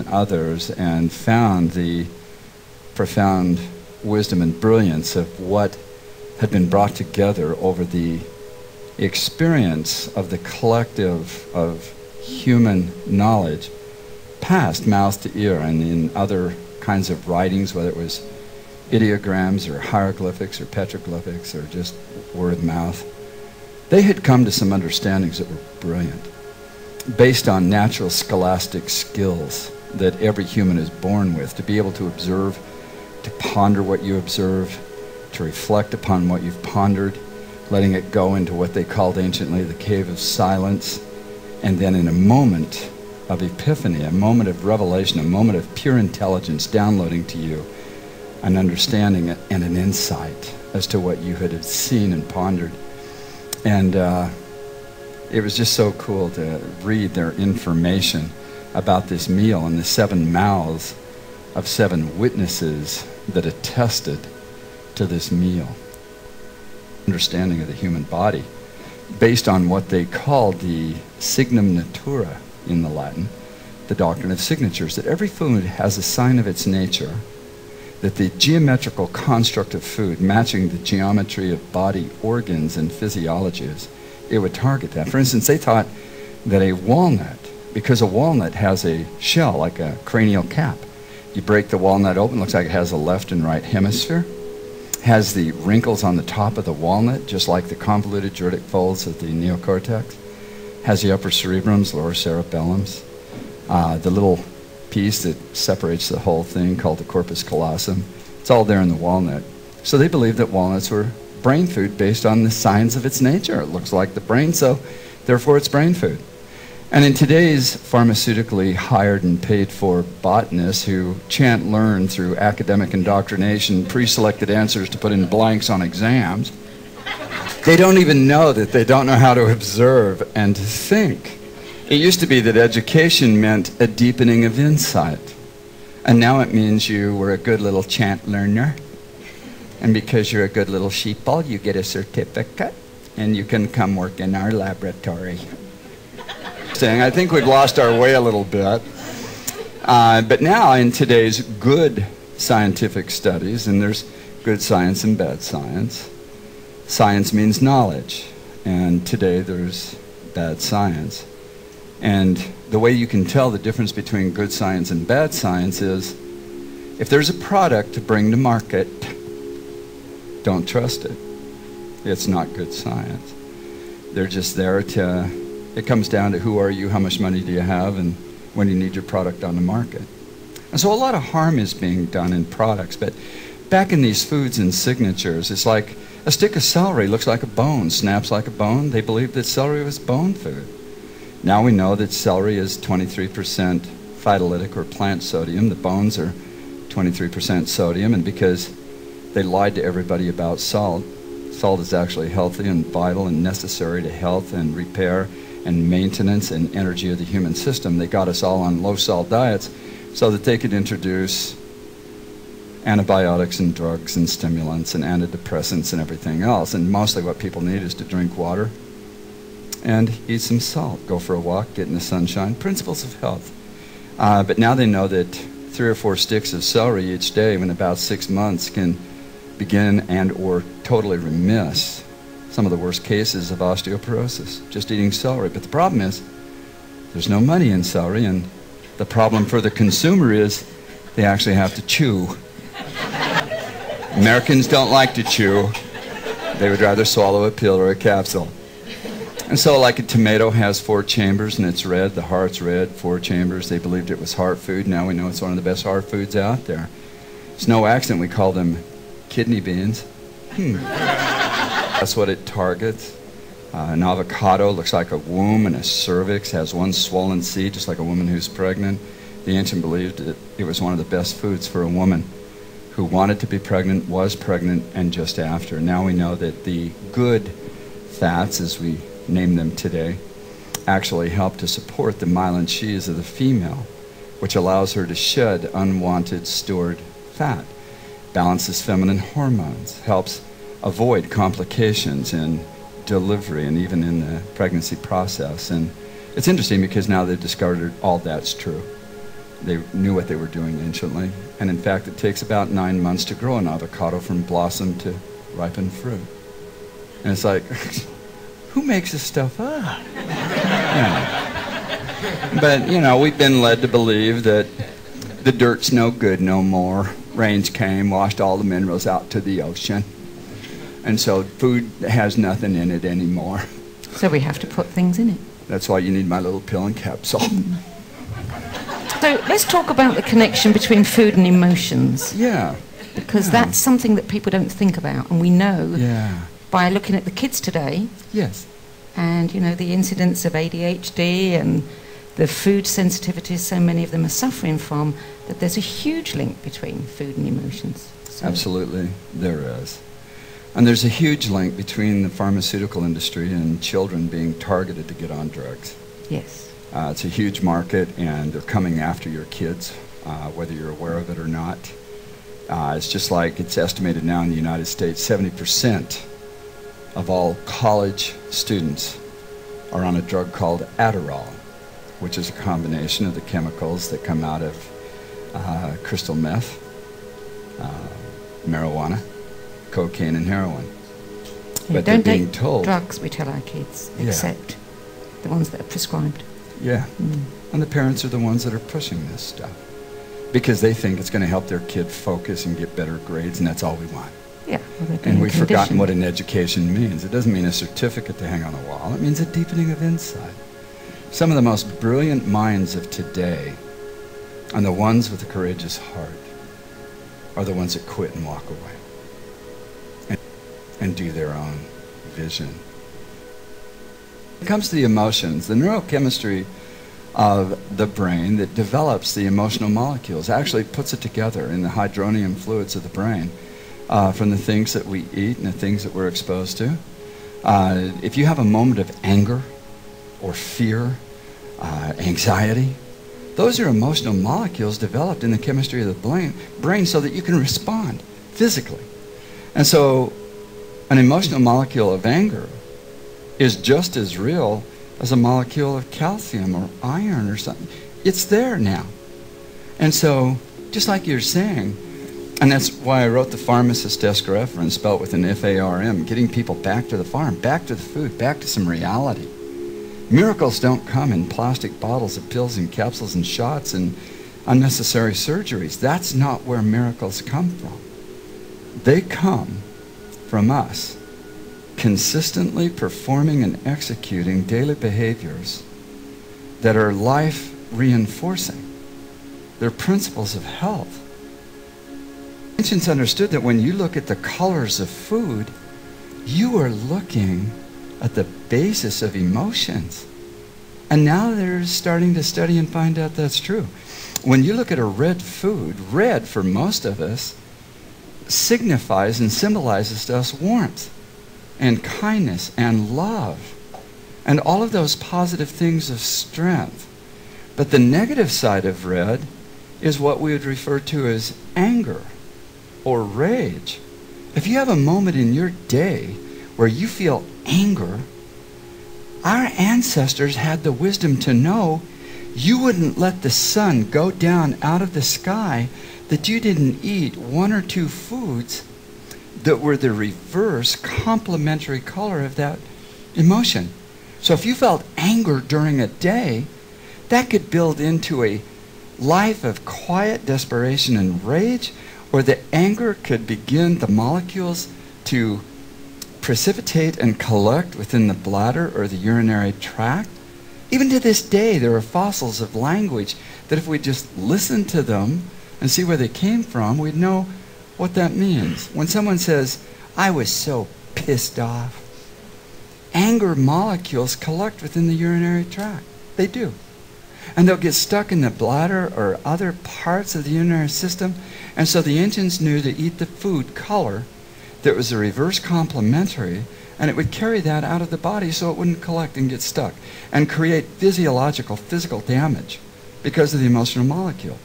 others and found the profound wisdom and brilliance of what had been brought together over the experience of the collective of human knowledge, passed mouth to ear, and in other kinds of writings, whether it was ideograms or hieroglyphics or petroglyphics or just word of mouth, they had come to some understandings that were brilliant, based on natural scholastic skills that every human is born with, to be able to observe, to ponder what you observe, to reflect upon what you've pondered, letting it go into what they called anciently the cave of silence, and then in a moment of epiphany, a moment of revelation, a moment of pure intelligence downloading to you an understanding and an insight as to what you had seen and pondered. And it was just so cool to read their information about this meal and the 7 mouths of 7 witnesses that attested to this meal. Understanding of the human body based on what they called the signum natura in the Latin, the doctrine of signatures, that every food has a sign of its nature, that the geometrical construct of food matching the geometry of body organs and physiologies, it would target that. For instance, they thought that a walnut, because a walnut has a shell like a cranial cap, you break the walnut open, looks like it has a left and right hemisphere, has the wrinkles on the top of the walnut, just like the convoluted geotic folds of the neocortex, has the upper cerebrums, lower cerebellums, the little piece that separates the whole thing called the corpus callosum. It's all there in the walnut. So they believed that walnuts were brain food based on the signs of its nature. It looks like the brain, so therefore it's brain food. And in today's pharmaceutically hired and paid for botanists who chant learn through academic indoctrination, pre-selected answers to put in blanks on exams, they don't even know that they don't know how to observe and to think. It used to be that education meant a deepening of insight. And now it means you were a good little chant learner. And because you're a good little sheeple, you get a certificate and you can come work in our laboratory. I think we've lost our way a little bit. But now in today's good scientific studies, and there's good science and bad science, science means knowledge. And today there's bad science. And the way you can tell the difference between good science and bad science is if there's a product to bring to market, don't trust it. It's not good science. They're just there to, it comes down to who are you, how much money do you have, and when you need your product on the market. And so a lot of harm is being done in products, but back in these foods and signatures, it's like a stick of celery looks like a bone, snaps like a bone. They believed that celery was bone food. Now we know that celery is 23% phytolytic or plant sodium. The bones are 23% sodium, and because they lied to everybody about salt, salt is actually healthy and vital and necessary to health and repair and maintenance and energy of the human system. They got us all on low-salt diets so that they could introduce antibiotics and drugs and stimulants and antidepressants and everything else. And mostly what people need is to drink water and eat some salt, go for a walk, get in the sunshine, principles of health. But now they know that 3 or 4 sticks of celery each day in about 6 months can begin and or totally remiss some of the worst cases of osteoporosis, just eating celery. But the problem is there's no money in celery, and the problem for the consumer is they actually have to chew. Americans don't like to chew. They would rather swallow a pill or a capsule. And so like a tomato has 4 chambers and it's red, the heart's red, 4 chambers. They believed it was heart food. Now we know it's one of the best heart foods out there. It's no accident we call them kidney beans. That's what it targets. An avocado looks like a womb, and a cervix has 1 swollen seed, just like a woman who's pregnant. The ancient believed that it was one of the best foods for a woman who wanted to be pregnant, was pregnant, and just after. Now we know that the good fats, as we name them today, actually help to support the myelin sheaths of the female, which allows her to shed unwanted stored fat, balances feminine hormones, helps avoid complications in delivery and even in the pregnancy process. And it's interesting because now they've discovered all that's true. They knew what they were doing anciently. And in fact, it takes about 9 months to grow an avocado from blossom to ripened fruit. And it's like, who makes this stuff up? Yeah. But, you know, we've been led to believe that the dirt's no good no more. Rains came, washed all the minerals out to the ocean. And so food has nothing in it anymore. So we have to put things in it. That's why you need my little pill and capsule. So let's talk about the connection between food and emotions. Yeah. Because that's something that people don't think about. And we know by looking at the kids today. Yes. And, you know, the incidence of ADHD and the food sensitivities so many of them are suffering from, that there's a huge link between food and emotions. So absolutely, there is. And there's a huge link between the pharmaceutical industry and children being targeted to get on drugs. Yes. It's a huge market, and they're coming after your kids, whether you're aware of it or not. It's just like it's estimated now in the United States, 70% of all college students are on a drug called Adderall, which is a combination of the chemicals that come out of crystal meth, marijuana, cocaine, and heroin. Yeah, but don't they're being take told, drugs, we tell our kids, except the ones that are prescribed. Yeah, and the parents are the ones that are pushing this stuff because they think it's going to help their kid focus and get better grades, and that's all we want. Yeah, well, and we've forgotten what an education means. It doesn't mean a certificate to hang on the wall. It means a deepening of insight. Some of the most brilliant minds of today, and the ones with a courageous heart, are the ones that quit and walk away and do their own vision. When it comes to the emotions, the neurochemistry of the brain that develops the emotional molecules actually puts it together in the hydronium fluids of the brain from the things that we eat and the things that we're exposed to. If you have a moment of anger or fear, anxiety, those are emotional molecules developed in the chemistry of the brain so that you can respond physically. And so an emotional molecule of anger is just as real as a molecule of calcium or iron or something. It's there now. And so, just like you're saying, and that's why I wrote the Pharmacist Desk Reference, spelled with an F-A-R-M, getting people back to the farm, back to the food, back to some reality. Miracles don't come in plastic bottles of pills and capsules and shots and unnecessary surgeries. That's not where miracles come from. They come from us consistently performing and executing daily behaviors that are life reinforcing. They're principles of health. Ancients understood that when you look at the colors of food, you are looking at the basis of emotions. And now they're starting to study and find out that's true. When you look at a red food, red for most of us signifies and symbolizes to us warmth and kindness and love and all of those positive things of strength. But the negative side of red is what we would refer to as anger or rage. If you have a moment in your day where you feel anger, our ancestors had the wisdom to know you wouldn't let the sun go down out of the sky that you didn't eat one or two foods that were the reverse complementary color of that emotion. So if you felt anger during a day, that could build into a life of quiet desperation and rage, or the anger could begin the molecules to precipitate and collect within the bladder or the urinary tract. Even to this day, there are fossils of language that if we just listen to them and see where they came from, we'd know what that means. When someone says, "I was so pissed off," anger molecules collect within the urinary tract. They do. And they'll get stuck in the bladder or other parts of the urinary system. And so the ancients knew to eat the food color that was a reverse complementary, and it would carry that out of the body so it wouldn't collect and get stuck and create physical damage because of the emotional molecule.